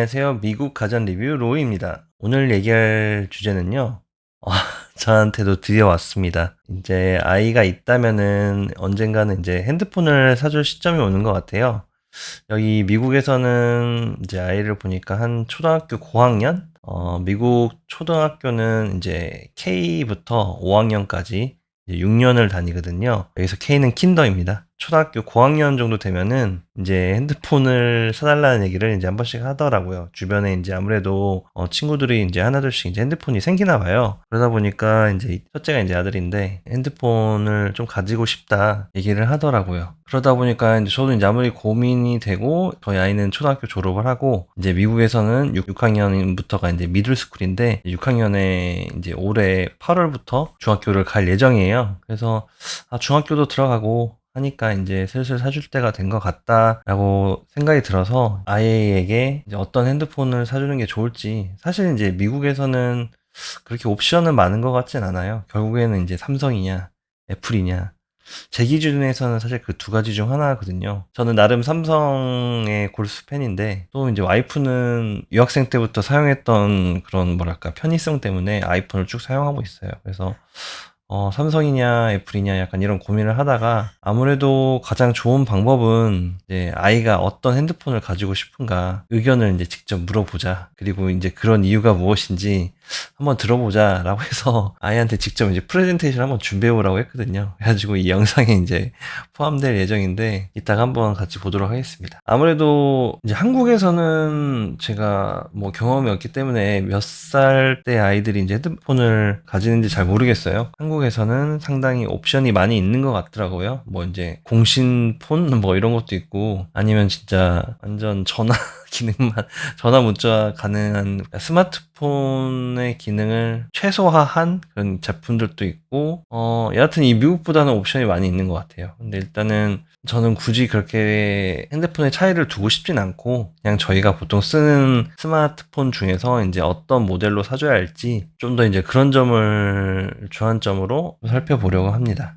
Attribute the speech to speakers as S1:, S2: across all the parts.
S1: 안녕하세요. 미국 가전 리뷰 로이입니다. 오늘 얘기할 주제는요. 어, 저한테도 드디어 왔습니다. 이제 아이가 있다면은 언젠가는 이제 핸드폰을 사줄 시점이 오는 것 같아요. 여기 미국에서는 이제 아이를 보니까 한 초등학교 고학년? 미국 초등학교는 이제 K부터 5학년까지 6년을 다니거든요. 여기서 K는 킨더입니다. 초등학교 고학년 정도 되면은 이제 핸드폰을 사달라는 얘기를 이제 한 번씩 하더라고요. 주변에 이제 아무래도 친구들이 이제 하나둘씩 이제 핸드폰이 생기나 봐요. 그러다 보니까 이제 첫째가 이제 아들인데 핸드폰을 좀 가지고 싶다 얘기를 하더라고요. 그러다 보니까 이제 저도 이제 아무리 고민이 되고 저희 아이는 초등학교 졸업을 하고 이제 미국에서는 6학년부터가 이제 미들스쿨인데 6학년에 이제 올해 8월부터 중학교를 갈 예정이에요. 그래서 중학교도 들어가고 하니까 이제 슬슬 사줄 때가 된 것 같다라고 생각이 들어서 아이에게 이제 어떤 핸드폰을 사주는 게 좋을지 사실 이제 미국에서는 그렇게 옵션은 많은 것 같진 않아요. 결국에는 이제 삼성이냐 애플이냐 제 기준에서는 사실 그 두 가지 중 하나거든요. 저는 나름 삼성의 골수 팬인데 또 이제 와이프는 유학생 때부터 사용했던 그런 뭐랄까 편의성 때문에 아이폰을 쭉 사용하고 있어요. 그래서 삼성이냐 애플이냐 약간 이런 고민을 하다가 아무래도 가장 좋은 방법은 이제 아이가 어떤 핸드폰을 가지고 싶은가 의견을 이제 직접 물어보자. 그리고 이제 그런 이유가 무엇인지 한번 들어보자라고 해서 아이한테 직접 이제 프레젠테이션 한번 준비해 오라고 했거든요. 그래가지고 이 영상에 이제 포함될 예정인데 이따가 한번 같이 보도록 하겠습니다. 아무래도 이제 한국에서는 제가 뭐 경험이 없기 때문에 몇 살 때 아이들이 이제 핸드폰을 가지는지 잘 모르겠어요. 한국에서는 상당히 옵션이 많이 있는 것 같더라고요. 뭐 이제 공신폰 뭐 이런 것도 있고 아니면 진짜 완전 전화 기능만 전화 문자 가능한 스마트폰의 기능을 최소화한 그런 제품들도 있고 여하튼 이 미국보다는 옵션이 많이 있는 것 같아요. 근데 일단은 저는 굳이 그렇게 핸드폰의 차이를 두고 싶진 않고 그냥 저희가 보통 쓰는 스마트폰 중에서 이제 어떤 모델로 사줘야 할지 좀 더 이제 그런 점을 주안점으로 살펴보려고 합니다.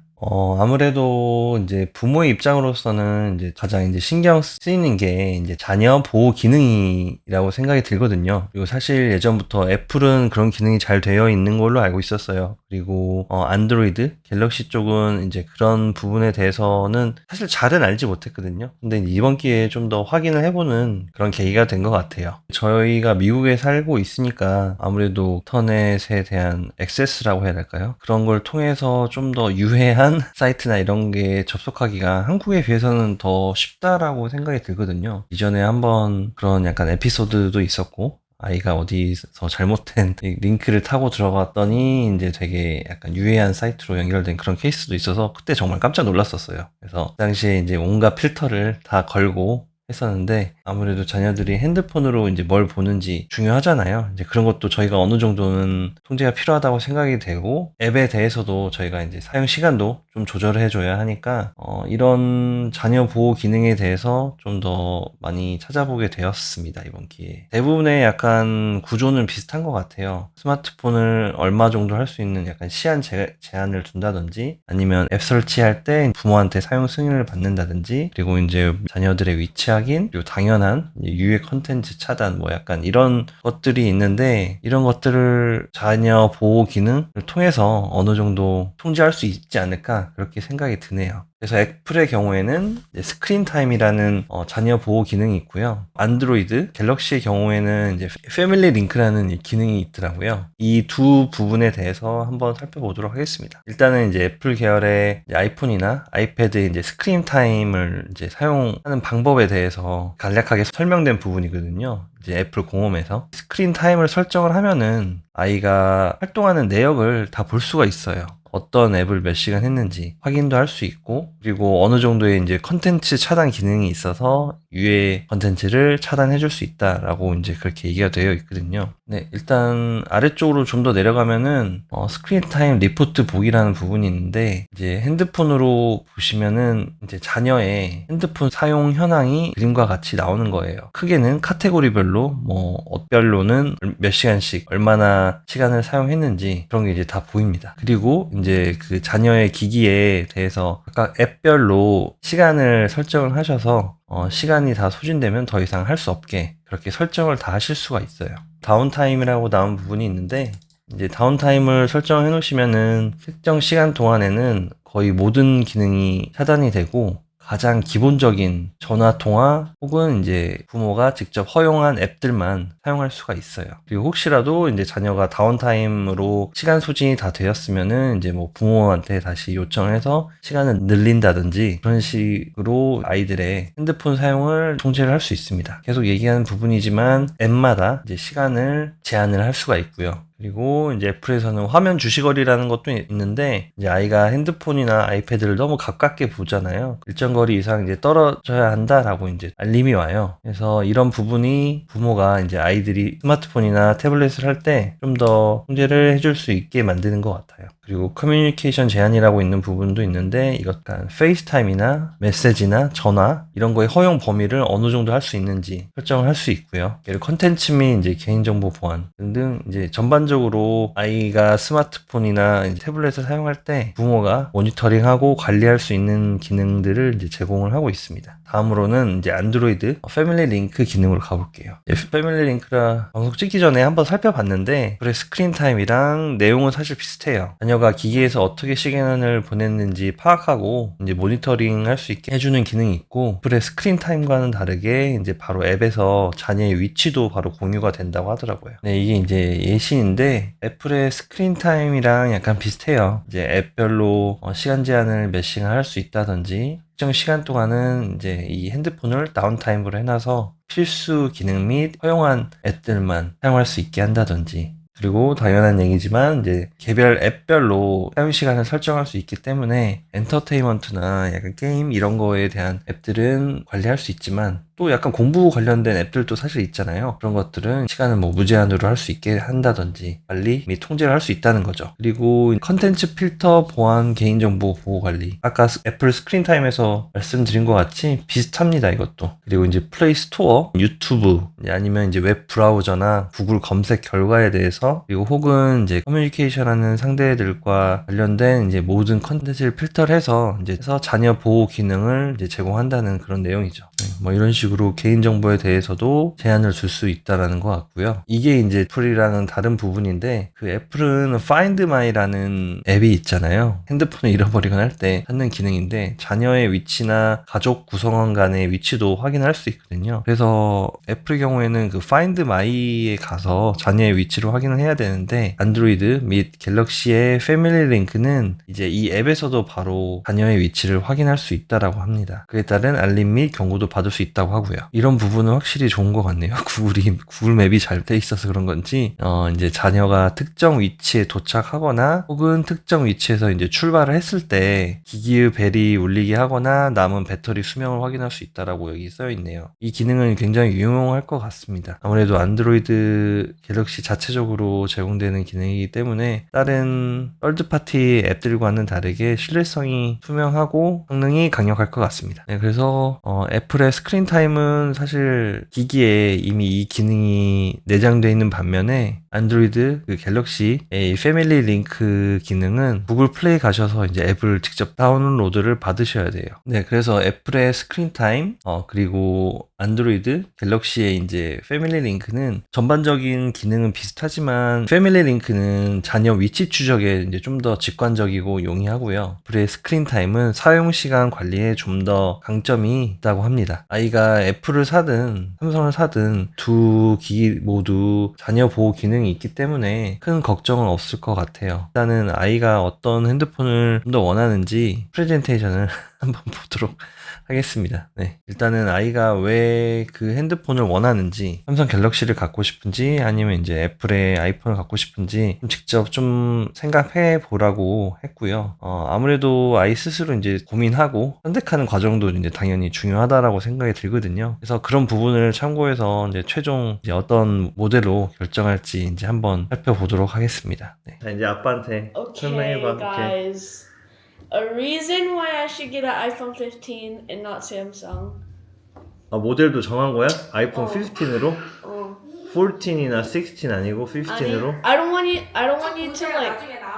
S1: 아무래도 이제 부모의 입장으로서는 이제 가장 이제 신경 쓰이는 게 이제 자녀 보호 기능이라고 생각이 들거든요. 그리고 사실 예전부터 애플은 그런 기능이 잘 되어 있는 걸로 알고 있었어요. 그리고 안드로이드, 갤럭시 쪽은 이제 그런 부분에 대해서는 사실 잘은 알지 못했거든요. 근데 이번 기회에 좀 더 확인을 해보는 그런 계기가 된 것 같아요. 저희가 미국에 살고 있으니까 아무래도 인터넷에 대한 액세스라고 해야 될까요? 그런 걸 통해서 좀 더 유해한 사이트나 이런 게 접속하기가 한국에 비해서는 더 쉽다라고 생각이 들거든요. 이전에 한번 그런 약간 에피소드도 있었고 아이가 어디서 잘못된 링크를 타고 들어갔더니 이제 되게 약간 유해한 사이트로 연결된 그런 케이스도 있어서 그때 정말 깜짝 놀랐었어요. 그래서 그 당시에 이제 온갖 필터를 다 걸고 했었는데 아무래도 자녀들이 핸드폰으로 이제 뭘 보는지 중요하잖아요. 이제 그런 것도 저희가 어느 정도는 통제가 필요하다고 생각이 되고 앱에 대해서도 저희가 이제 사용 시간도 좀 조절을 해줘야 하니까 이런 자녀 보호 기능에 대해서 좀 더 많이 찾아보게 되었습니다. 이번 기회에 대부분의 약간 구조는 비슷한 것 같아요. 스마트폰을 얼마 정도 할 수 있는 약간 시한 제한을 둔다든지 아니면 앱 설치할 때 부모한테 사용 승인을 받는다든지 그리고 이제 자녀들의 위치 확인 그리고 당연한 유해 컨텐츠 차단 뭐 약간 이런 것들이 있는데 이런 것들을 자녀 보호 기능을 통해서 어느 정도 통제할 수 있지 않을까 그렇게 생각이 드네요. 그래서 애플의 경우에는 스크린 타임이라는 자녀 보호 기능이 있고요. 안드로이드, 갤럭시의 경우에는 이제 패밀리 링크라는 기능이 있더라고요. 이 두 부분에 대해서 한번 살펴보도록 하겠습니다. 일단은 이제 애플 계열의 아이폰이나 아이패드의 이제 스크린 타임을 이제 사용하는 방법에 대해서 간략하게 설명된 부분이거든요. 이제 애플 공홈에서 스크린 타임을 설정을 하면은 아이가 활동하는 내역을 다 볼 수가 있어요. 어떤 앱을 몇 시간 했는지 확인도 할 수 있고 그리고 어느 정도의 이제 컨텐츠 차단 기능이 있어서 유해 컨텐츠를 차단해 줄 수 있다라고 이제 그렇게 얘기가 되어 있거든요. 네, 일단 아래쪽으로 좀 더 내려가면은 스크린 타임 리포트 보기라는 부분이 있는데 이제 핸드폰으로 보시면은 이제 자녀의 핸드폰 사용 현황이 그림과 같이 나오는 거예요. 크게는 카테고리별로 뭐 엇별로는 몇 시간씩 얼마나 시간을 사용했는지 그런 게 이제 다 보입니다. 그리고 이제 그 자녀의 기기에 대해서 각각 앱별로 시간을 설정을 하셔서 시간이 다 소진되면 더 이상 할 수 없게 그렇게 설정을 다 하실 수가 있어요. 다운타임이라고 나온 부분이 있는데 이제 다운타임을 설정해 놓으시면은 특정 시간 동안에는 거의 모든 기능이 차단이 되고 가장 기본적인 전화 통화 혹은 이제 부모가 직접 허용한 앱들만 사용할 수가 있어요. 그리고 혹시라도 이제 자녀가 다운타임으로 시간 소진이 다 되었으면은 이제 뭐 부모한테 다시 요청해서 시간을 늘린다든지 그런 식으로 아이들의 핸드폰 사용을 통제를 할 수 있습니다. 계속 얘기하는 부분이지만 앱마다 이제 시간을 제한을 할 수가 있고요. 그리고 이제 애플에서는 화면 주시거리라는 것도 있는데 이제 아이가 핸드폰이나 아이패드를 너무 가깝게 보잖아요. 일정 거리 이상 이제 떨어져야 한다라고 이제 알림이 와요. 그래서 이런 부분이 부모가 이제 아이들이 스마트폰이나 태블릿을 할 때 좀 더 통제를 해줄 수 있게 만드는 것 같아요. 그리고 커뮤니케이션 제한이라고 있는 부분도 있는데 이것 간 페이스타임이나 메시지나 전화 이런 거의 허용 범위를 어느 정도 할 수 있는지 설정을 할 수 있고요. 예를 컨텐츠 및 이제 개인정보 보안 등등 이제 전반적으로 아이가 스마트폰이나 이제 태블릿을 사용할 때 부모가 모니터링하고 관리할 수 있는 기능들을 이제 제공을 하고 있습니다. 다음으로는 이제 안드로이드 패밀리 링크 기능으로 가볼게요. 패밀리 링크라 방송 찍기 전에 한번 살펴봤는데 그래 스크린 타임이랑 내용은 사실 비슷해요. 자녀가 기기에서 어떻게 시간을 보냈는지 파악하고 이제 모니터링 할 수 있게 해주는 기능이 있고 그래 스크린 타임과는 다르게 이제 바로 앱에서 자녀의 위치도 바로 공유가 된다고 하더라고요. 네, 이게 이제 예시인데 애플의 스크린 타임이랑 약간 비슷해요. 이제 앱별로 시간 제한을 몇 시간 할 수 있다든지 특정 시간 동안은 이제 이 핸드폰을 다운타임으로 해놔서 필수 기능 및 허용한 앱들만 사용할 수 있게 한다든지 그리고 당연한 얘기지만 이제 개별 앱별로 사용 시간을 설정할 수 있기 때문에 엔터테인먼트나 약간 게임 이런 거에 대한 앱들은 관리할 수 있지만 또 약간 공부 관련된 앱들도 사실 있잖아요. 그런 것들은 시간을 뭐 무제한으로 할 수 있게 한다든지 관리 및 통제를 할 수 있다는 거죠. 그리고 컨텐츠 필터 보안 개인정보 보호 관리 아까 애플 스크린 타임에서 말씀드린 것 같이 비슷합니다. 이것도. 그리고 이제 플레이 스토어, 유튜브 아니면 이제 웹 브라우저나 구글 검색 결과에 대해서 그리고 혹은 이제 커뮤니케이션하는 상대들과 관련된 이제 모든 컨텐츠를 필터를 해서 자녀 보호 기능을 이제 제공한다는 그런 내용이죠. 뭐 이런 식으로 개인정보에 대해서도 제한을 줄 수 있다라는 것 같고요. 이게 이제 애플이랑은 다른 부분인데 그 애플은 Find My라는 앱이 있잖아요. 핸드폰을 잃어버리거나 할 때 찾는 기능인데 자녀의 위치나 가족 구성원 간의 위치도 확인할 수 있거든요. 그래서 애플의 경우에는 그 Find My에 가서 자녀의 위치를 확인을 해야 되는데 안드로이드 및 갤럭시의 패밀리 링크는 이제 이 앱에서도 바로 자녀의 위치를 확인할 수 있다라고 합니다. 그에 따른 알림 및 경고도 받을 수 있다고 하고요. 이런 부분은 확실히 좋은 것 같네요. 구글 맵이 잘 돼 있어서 그런 건지 이제 자녀가 특정 위치에 도착하거나 혹은 특정 위치에서 이제 출발을 했을 때 기기의 벨이 울리게 하거나 남은 배터리 수명을 확인할 수 있다라고 여기 써 있네요. 이 기능은 굉장히 유용할 것 같습니다. 아무래도 안드로이드 갤럭시 자체적으로 제공되는 기능이기 때문에 다른 썰드파티 앱들과는 다르게 신뢰성이 투명하고 성능이 강력할 것 같습니다. 네, 그래서 애플의 스크린 타임은 사실 기기에 이미 이 기능이 내장되어 있는 반면에 안드로이드 그 갤럭시의 패밀리 링크 기능은 구글 플레이 가셔서 이제 앱을 직접 다운로드를 받으셔야 돼요. 네, 그래서 애플의 스크린 타임 그리고 안드로이드 갤럭시의 이제 패밀리 링크는 전반적인 기능은 비슷하지만 패밀리 링크는 자녀 위치 추적에 이제 좀 더 직관적이고 용이하고요. 애플의 스크린 타임은 사용 시간 관리에 좀 더 강점이 있다고 합니다. 아이가 애플을 사든 삼성을 사든 두 기기 모두 자녀 보호 기능이 있기 때문에 큰 걱정은 없을 것 같아요. 일단은 아이가 어떤 핸드폰을 좀 더 원하는지 프레젠테이션을 한번 보도록 하겠습니다. 네. 일단은 아이가 왜 그 핸드폰을 원하는지, 삼성 갤럭시를 갖고 싶은지, 아니면 이제 애플의 아이폰을 갖고 싶은지 직접 좀 생각해 보라고 했고요. 아무래도 아이 스스로 이제 고민하고 선택하는 과정도 이제 당연히 중요하다라고 생각이 들거든요. 그래서 그런 부분을 참고해서 이제 최종 이제 어떤 모델로 결정할지 이제 한번 살펴보도록 하겠습니다. 네. 자, 이제 아빠한테 설명해봐.
S2: Okay, guys. A reason why I should get an iPhone 15 and not Samsung.
S1: 모델도 정한 거야? 아이폰
S2: 어.
S1: 15으로? 14이나 16 아니고 15으로?
S2: I don't want you to like.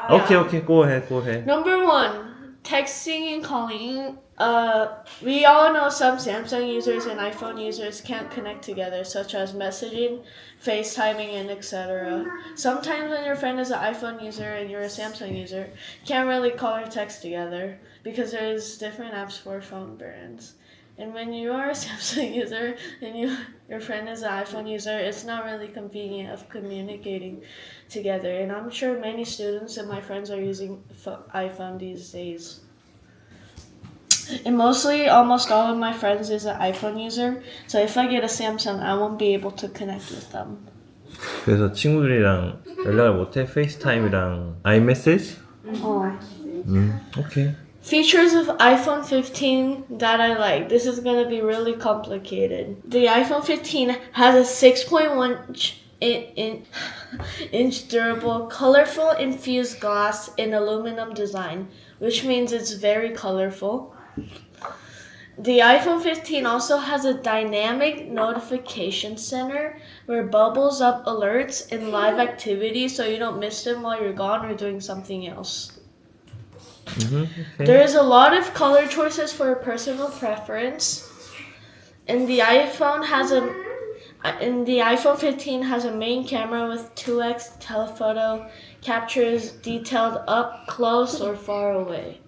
S1: 오케이, go ahead.
S2: Number one, texting and calling. We all know some Samsung users and iPhone users can't connect together, such as messaging, FaceTiming, and etc. Sometimes when your friend is an iPhone user and you're a Samsung user, you can't really call or text together because there's different apps for phone brands. And when you are a Samsung user and your friend is an iPhone user, it's not really convenient of communicating together. And I'm sure many students and my friends are using iPhone these days. And mostly, almost all of my friends is an iPhone user. So if I get a Samsung, I won't be able to connect with them.
S1: 그래서 친구들이랑 연락을 못해? 페이스타임이랑 아이메시지?
S2: Oh.
S1: 오케이.
S2: Features of iPhone 15 that I like. This is going to be really complicated. The iPhone 15 has a 6.1 inch durable, colorful infused glass in aluminum design, which means it's very colorful. The iPhone 15 also has a dynamic notification center where bubbles up alerts and live activities so you don't miss them while you're gone or doing something else.
S1: Okay.
S2: There is a lot of color choices for personal preference, and the iPhone 15 has a main camera with 2x telephoto, captures detailed up close or far away.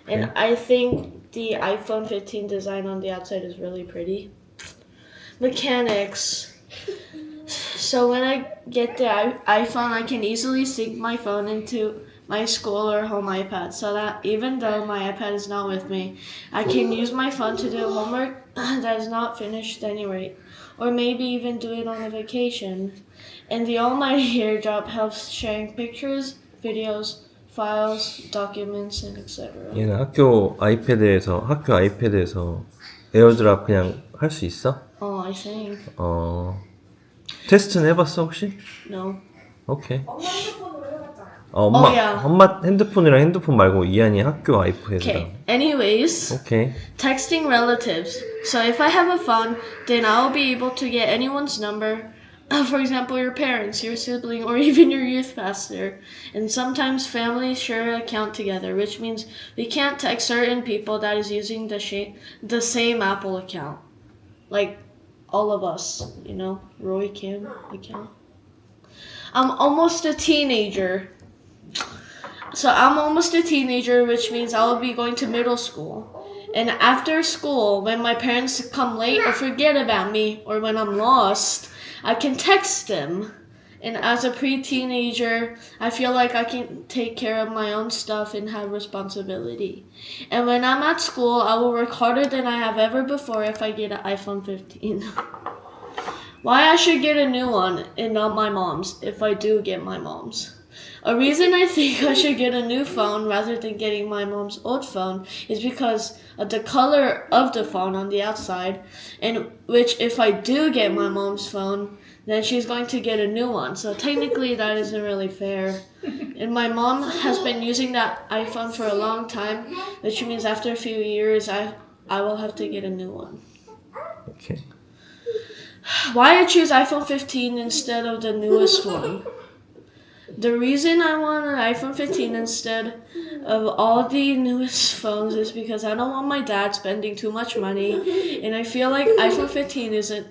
S2: And
S1: Okay.
S2: I think the iPhone 15 design on the outside is really pretty. Mechanics. So when I get the iPhone, I can easily sync my phone into my school or home iPad so that even though my iPad is not with me, I can use my phone to do homework that is not finished anyway, or maybe even do it on a vacation. And the almighty AirDrop helps sharing pictures, videos, files, documents, and etc.
S1: 얘는 학교 아이패드에서 에어드랍 그냥 할 수 있어?
S2: Oh, I think.
S1: 테스트는 해봤어 혹시?
S2: No.
S1: 오케이.
S2: yeah.
S1: 엄마 핸드폰이랑 핸드폰 말고 이한이 학교 아이패드랑.
S2: Okay. Anyways,
S1: 오케이.
S2: texting relatives. So if I have a phone, then I'll be able to get anyone's number. For example, your parents, your sibling, or even your youth pastor. And sometimes families share an account together, which means we can't text certain people that is using the same Apple account. Like all of us, you know, Roy Kim account. I'm almost a teenager. So I'm almost a teenager, which means I'll be going to middle school. And after school, when my parents come late or forget about me, or when I'm lost, I can text them. And as a pre-teenager, I feel like I can take care of my own stuff and have responsibility. And when I'm at school, I will work harder than I have ever before if I get an iPhone 15. Why I should get a new one and not my mom's if I do get my mom's. A reason I think I should get a new phone rather than getting my mom's old phone is because of the color of the phone on the outside, and which if I do get my mom's phone, then she's going to get a new one. So technically that isn't really fair. And my mom has been using that iPhone for a long time, which means after a few years I will have to get a new one.
S1: 오케이.
S2: Why I choose iPhone 15 instead of the newest one? The reason I want an iPhone 15 instead of all the newest phones is because I don't want my dad spending too much money, and I feel like iPhone 15 isn't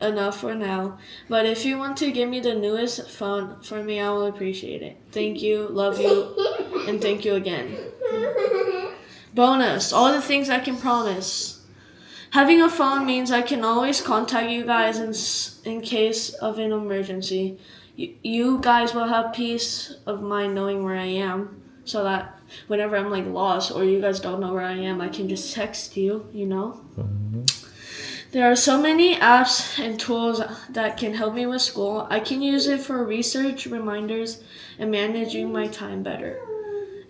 S2: enough for now. But if you want to give me the newest phone for me, I will appreciate it. Thank you, love you, and thank you again. Bonus, all the things I can promise. Having a phone means I can always contact you guys in case of an emergency. You guys will have peace of mind knowing where I am, so that whenever I'm like lost or you guys don't know where I am, I can just text you, you know? There are so many apps and tools that can help me with school. I can use it for research, reminders, and managing my time better.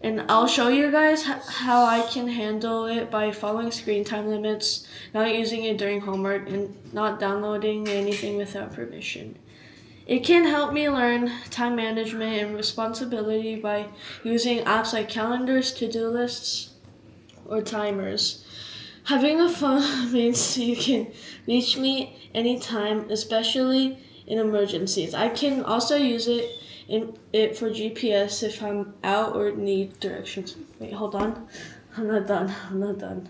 S2: And I'll show you guys how I can handle it by following screen time limits, not using it during homework, and not downloading anything without permission. It can help me learn time management and responsibility by using apps like calendars, to-do lists, or timers. Having a phone means you can reach me anytime, especially in emergencies. I can also use it for GPS if I'm out or need directions. Wait, hold on. I'm not done. I'm not done.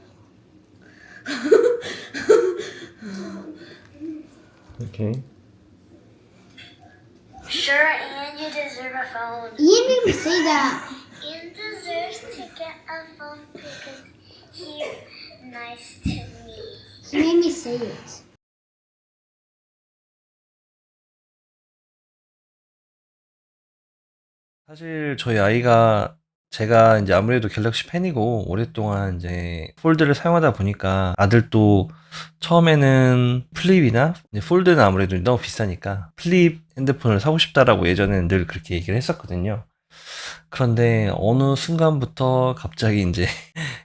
S1: Okay.
S3: Sure, and you deserve a phone.
S4: Ian made me say that.
S3: Ian deserves to get a phone because he's nice to me.
S4: He made me say it.
S1: 사실 저희 아이가 제가 이제 아무래도 갤럭시 팬이고 오랫동안 이제 폴드를 사용하다 보니까 아들도 처음에는 플립이나 이제 폴드는 아무래도 너무 비싸니까 플립 핸드폰을 사고 싶다라고 예전에는 늘 그렇게 얘기를 했었거든요. 그런데 어느 순간부터 갑자기 이제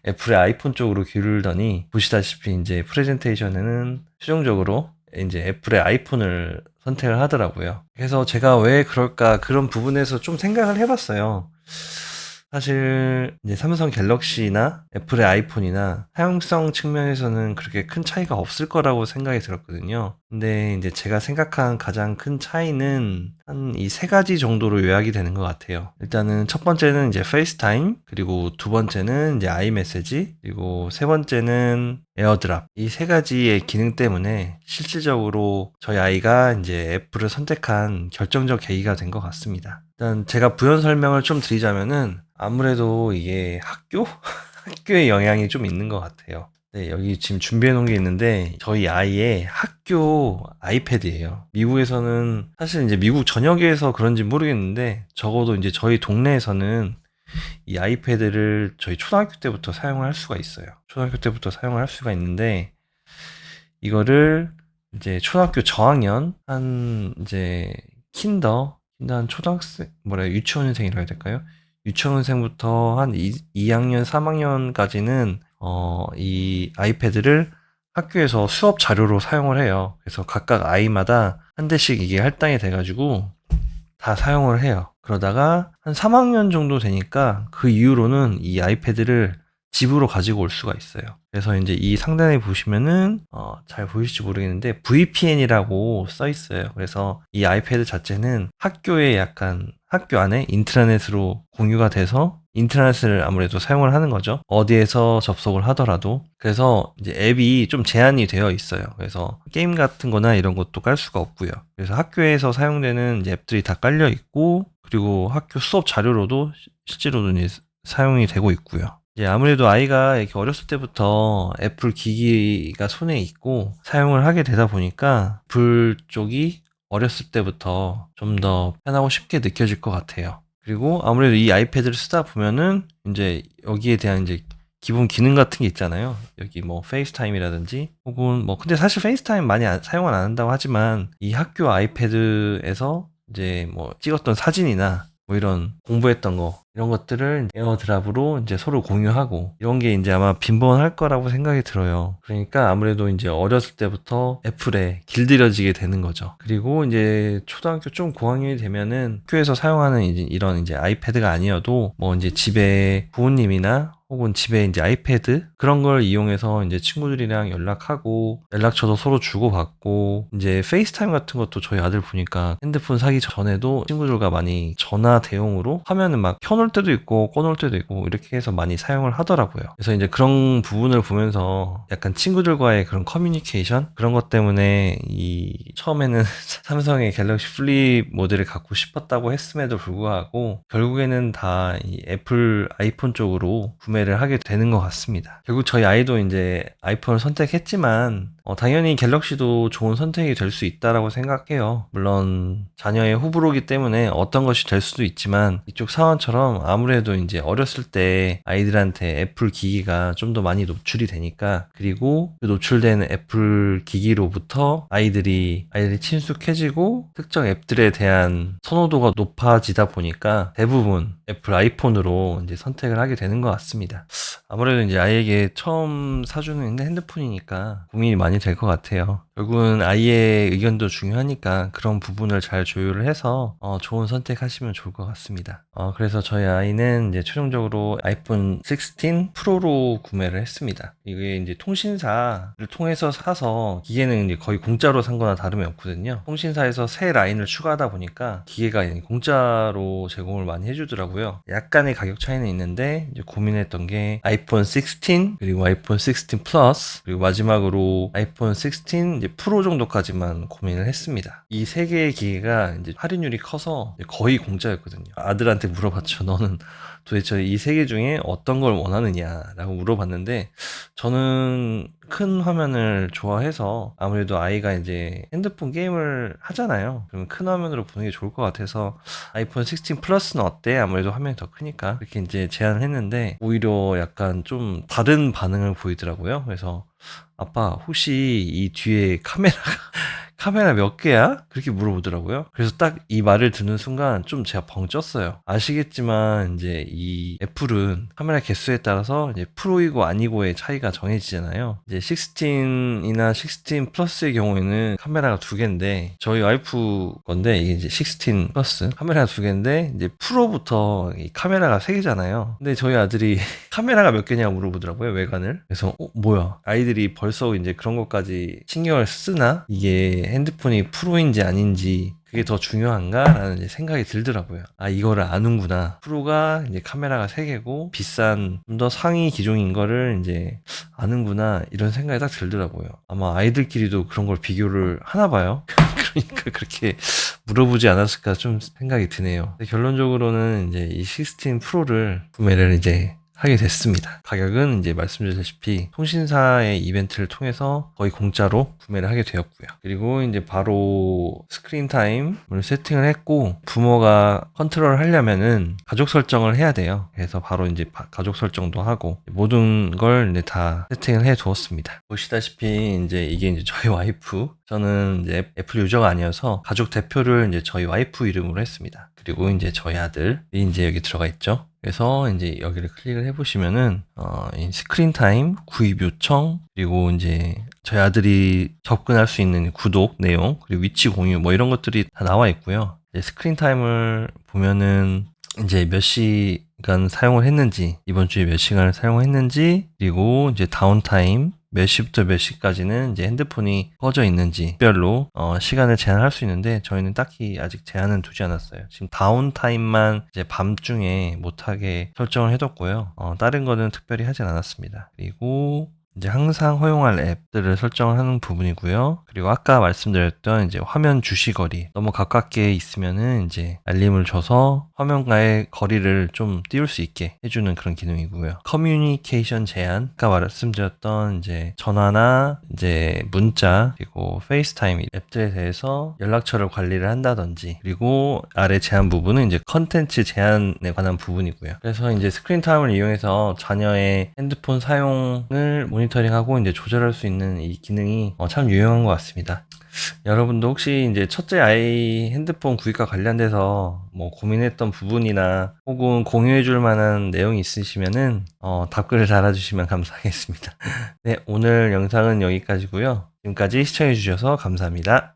S1: 애플의 아이폰 쪽으로 기울더니 보시다시피 이제 프레젠테이션에는 최종적으로 이제 애플의 아이폰을 선택을 하더라고요. 그래서 제가 왜 그럴까 그런 부분에서 좀 생각을 해봤어요. 사실 이제 삼성 갤럭시나 애플의 아이폰이나 사용성 측면에서는 그렇게 큰 차이가 없을 거라고 생각이 들었거든요. 근데 이제 제가 생각한 가장 큰 차이는 한 이 세 가지 정도로 요약이 되는 것 같아요. 일단은 첫 번째는 이제 페이스타임, 그리고 두 번째는 이제 아이메시지, 그리고 세 번째는 에어드랍. 이 세 가지의 기능 때문에 실질적으로 저희 아이가 이제 애플을 선택한 결정적 계기가 된 것 같습니다. 일단 제가 부연 설명을 좀 드리자면은 아무래도 이게 학교의 영향이 좀 있는 것 같아요. 네, 여기 지금 준비해 놓은 게 있는데 저희 아이의 학교 아이패드예요. 미국에서는 사실 이제 미국 전역에서 그런지 모르겠는데 적어도 이제 저희 동네에서는 이 아이패드를 저희 초등학교 때부터 사용을 할 수가 있어요. 초등학교 때부터 사용을 할 수가 있는데 이거를 이제 초등학교 저학년 한 이제 한 초등학생 유치원생이라 해야 될까요? 유치원생부터 한 2학년, 3학년까지는 이 아이패드를 학교에서 수업 자료로 사용을 해요. 그래서 각각 아이마다 한 대씩 이게 할당이 돼가지고 다 사용을 해요. 그러다가 한 3학년 정도 되니까 그 이후로는 이 아이패드를 집으로 가지고 올 수가 있어요. 그래서 이제 이 상단에 보시면은 잘 보이실지 모르겠는데 VPN이라고 써 있어요. 그래서 이 아이패드 자체는 학교에 약간 학교 안에 인트라넷으로 공유가 돼서 인터넷을 아무래도 사용을 하는 거죠. 어디에서 접속을 하더라도. 그래서 이제 앱이 좀 제한이 되어 있어요. 그래서 게임 같은 거나 이런 것도 깔 수가 없고요. 그래서 학교에서 사용되는 이제 앱들이 다 깔려 있고, 그리고 학교 수업 자료로도 실제로도 이제 사용이 되고 있고요. 이제 아무래도 아이가 이렇게 어렸을 때부터 애플 기기가 손에 있고 사용을 하게 되다 보니까 애플 쪽이 어렸을 때부터 좀 더 편하고 쉽게 느껴질 것 같아요. 그리고 아무래도 이 아이패드를 쓰다 보면은 이제 여기에 대한 이제 기본 기능 같은 게 있잖아요. 여기 뭐 페이스타임이라든지 혹은 뭐 근데 사실 페이스타임 많이 사용은 안 한다고 하지만 이 학교 아이패드에서 이제 뭐 찍었던 사진이나 뭐 이런 공부했던 거 이런 것들을 에어드랍으로 이제 서로 공유하고 이런 게 이제 아마 빈번할 거라고 생각이 들어요. 그러니까 아무래도 이제 어렸을 때부터 애플에 길들여지게 되는 거죠. 그리고 이제 초등학교 좀 고학년이 되면은 학교에서 사용하는 이제 이런 이제 아이패드가 아니어도 뭐 이제 집에 부모님이나 혹은 집에 이제 아이패드 그런 걸 이용해서 이제 친구들이랑 연락하고 연락처도 서로 주고받고 이제 페이스타임 같은 것도 저희 아들 보니까 핸드폰 사기 전에도 친구들과 많이 전화 대용으로 화면을 막 켜놓을 때도 있고 꺼놓을 때도 있고 이렇게 해서 많이 사용을 하더라고요. 그래서 이제 그런 부분을 보면서 약간 친구들과의 그런 커뮤니케이션 그런 것 때문에 이 처음에는 삼성의 갤럭시 플립 모델을 갖고 싶었다고 했음에도 불구하고 결국에는 다 이 애플 아이폰 쪽으로 구매를 하게 되는 것 같습니다. 결국 저희 아이도 이제 아이폰을 선택했지만 당연히 갤럭시도 좋은 선택이 될 수 있다라고 생각해요. 물론 자녀의 호불호기 때문에 어떤 것이 될 수도 있지만 이쪽 사원처럼 아무래도 이제 어렸을 때 아이들한테 애플 기기가 좀 더 많이 노출이 되니까 그리고 그 노출된 애플 기기로부터 아이들이 친숙해지고 특정 앱들에 대한 선호도가 높아지다 보니까 대부분 애플 아이폰으로 이제 선택을 하게 되는 것 같습니다. 아무래도 이제 아이에게 처음 사주는 핸드폰이니까 고민이 많이 될 것 같아요. 결국은 아이의 의견도 중요하니까 그런 부분을 잘 조율을 해서 좋은 선택하시면 좋을 것 같습니다. 그래서 저희 아이는 이제 최종적으로 아이폰 16 프로로 구매를 했습니다. 이게 이제 통신사를 통해서 사서 기계는 이제 거의 공짜로 산 거나 다름이 없거든요. 통신사에서 새 라인을 추가하다 보니까 기계가 공짜로 제공을 많이 해주더라고요. 약간의 가격 차이는 있는데 이제 고민했던 게 아이폰 16 그리고 아이폰 16 플러스 그리고 마지막으로 아이폰 16 이제 프로 정도까지만 고민을 했습니다. 이 세 개의 기계가 이제 할인율이 커서 거의 공짜였거든요. 아들한테 물어봤죠. 너는 도대체 이 세 개 중에 어떤 걸 원하느냐라고 물어봤는데 저는 큰 화면을 좋아해서 아무래도 아이가 이제 핸드폰 게임을 하잖아요. 그러면 큰 화면으로 보는 게 좋을 것 같아서 아이폰 16 플러스는 어때? 아무래도 화면이 더 크니까 그렇게 이제 제안을 했는데 오히려 약간 좀 다른 반응을 보이더라고요. 그래서 아빠 혹시 이 뒤에 카메라 몇 개야? 그렇게 물어보더라고요. 그래서 딱 이 말을 듣는 순간 좀 제가 벙 쪘어요. 아시겠지만 이제 이 애플은 카메라 개수에 따라서 이제 프로이고 아니고의 차이가 정해지잖아요. 이제 16이나 16 플러스의 경우에는 카메라가 두 개인데 저희 와이프 건데 이게 이제 16 플러스 카메라가 두 개인데 이제 프로부터 이 카메라가 세 개잖아요. 근데 저희 아들이 카메라가 몇 개냐고 물어보더라고요. 외관을. 그래서 뭐야? 아이들이 벌써 이제 그런 것까지 신경을 쓰나? 이게 핸드폰이 프로인지 아닌지 그게 더 중요한가라는 이제 생각이 들더라고요. 아, 이거를 아는구나. 프로가 이제 카메라가 3개고 비싼 좀 더 상위 기종인 거를 이제 아는구나. 이런 생각이 딱 들더라고요. 아마 아이들끼리도 그런 걸 비교를 하나 봐요. 그러니까 그렇게 물어보지 않았을까 좀 생각이 드네요. 결론적으로는 이제 이 16 프로를 구매를 이제 하게 됐습니다. 가격은 이제 말씀드렸다시피 통신사의 이벤트를 통해서 거의 공짜로 구매를 하게 되었고요. 그리고 이제 바로 스크린 타임을 세팅을 했고 부모가 컨트롤 하려면은 가족 설정을 해야 돼요. 그래서 바로 이제 가족 설정도 하고 모든 걸 이제 다 세팅을 해 두었습니다. 보시다시피 이제 이게 이제 저희 와이프, 저는 이제 애플 유저가 아니어서 가족 대표를 이제 저희 와이프 이름으로 했습니다. 그리고 이제 저희 아들이 이제 여기 들어가 있죠. 그래서 이제 여기를 클릭을 해보시면은 이 스크린 타임, 구입 요청, 그리고 이제 저희 아들이 접근할 수 있는 구독 내용, 그리고 위치 공유 뭐 이런 것들이 다 나와 있고요. 이제 스크린 타임을 보면은 이제 몇 시간 사용을 했는지, 이번 주에 몇 시간을 사용했는지, 그리고 이제 다운타임, 몇 시부터 몇 시까지는 이제 핸드폰이 꺼져 있는지 별로 시간을 제한할 수 있는데 저희는 딱히 아직 제한은 두지 않았어요. 지금 다운타임만 이제 밤중에 못하게 설정을 해뒀고요. 다른 거는 특별히 하진 않았습니다. 그리고 이제 항상 허용할 앱들을 설정하는 부분이고요. 그리고 아까 말씀드렸던 이제 화면 주시거리 너무 가깝게 있으면은 이제 알림을 줘서 화면과의 거리를 좀 띄울 수 있게 해주는 그런 기능이고요. 커뮤니케이션 제한, 아까 말씀드렸던 이제 전화나 이제 문자 그리고 페이스타임 앱들에 대해서 연락처를 관리를 한다든지 그리고 아래 제한 부분은 이제 컨텐츠 제한에 관한 부분이고요. 그래서 이제 스크린 타임을 이용해서 자녀의 핸드폰 사용을 모니터링하고 이제 조절할 수 있는 이 기능이 참 유용한 것 같습니다. 여러분도 혹시 이제 첫째 아이 핸드폰 구입과 관련돼서 뭐 고민했던 부분이나 혹은 공유해 줄 만한 내용이 있으시면은 답글을 달아주시면 감사하겠습니다. 네, 오늘 영상은 여기까지고요. 지금까지 시청해 주셔서 감사합니다.